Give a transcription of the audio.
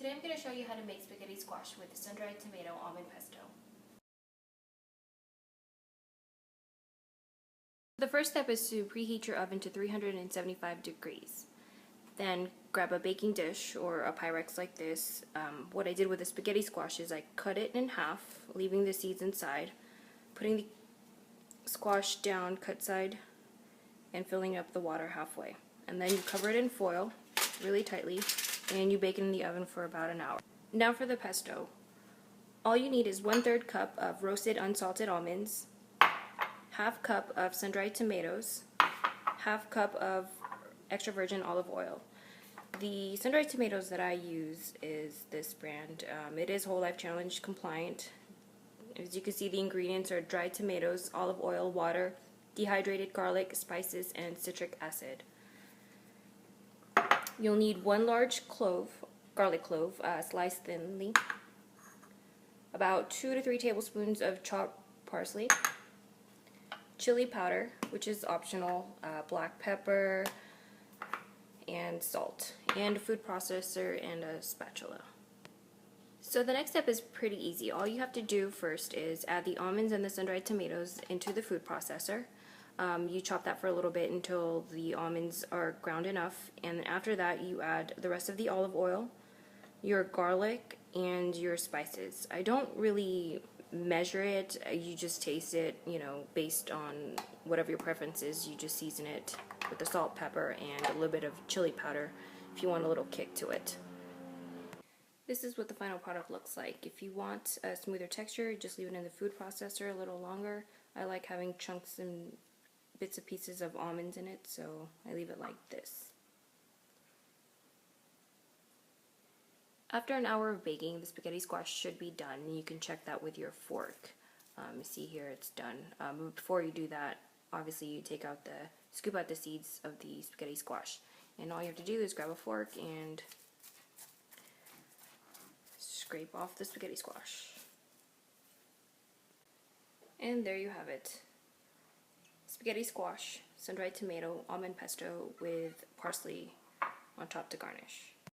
Today I'm going to show you how to make spaghetti squash with sun-dried tomato almond pesto. The first step is to preheat your oven to 375 degrees. Then grab a baking dish or a Pyrex like this. What I did with the spaghetti squash is I cut it in half, leaving the seeds inside, putting the squash down cut side and filling up the water halfway. And then you cover it in foil really tightly and you bake it in the oven for about an hour. Now for the pesto. All you need is 1/3 cup of roasted unsalted almonds, half cup of sun-dried tomatoes, half cup of extra virgin olive oil. The sun-dried tomatoes that I use is this brand. It is Whole Life Challenge compliant. As you can see, the ingredients are dried tomatoes, olive oil, water, dehydrated garlic, spices, and citric acid. You'll need 1 large garlic clove, sliced thinly, about 2 to 3 tablespoons of chopped parsley, chili powder, which is optional, black pepper, and salt, and a food processor and a spatula. So the next step is pretty easy. All you have to do first is add the almonds and the sun-dried tomatoes into the food processor. You chop that for a little bit until the almonds are ground enough, and after that you add the rest of the olive oil, your garlic, and your spices. I don't really measure it, you just taste it, based on whatever your preference is. You just season it with the salt, pepper, and a little bit of chili powder if you want a little kick to it. This is what the final product looks like. If you want a smoother texture, just leave it in the food processor a little longer. I like having chunks and bits of pieces of almonds in it, so I leave it like this. After an hour of baking, the spaghetti squash should be done. You can check that with your fork. You see here it's done. Before you do that, obviously you scoop out the seeds of the spaghetti squash. And all you have to do is grab a fork and scrape off the spaghetti squash. And there you have it. Spaghetti squash, sun-dried tomato, almond pesto with parsley on top to garnish.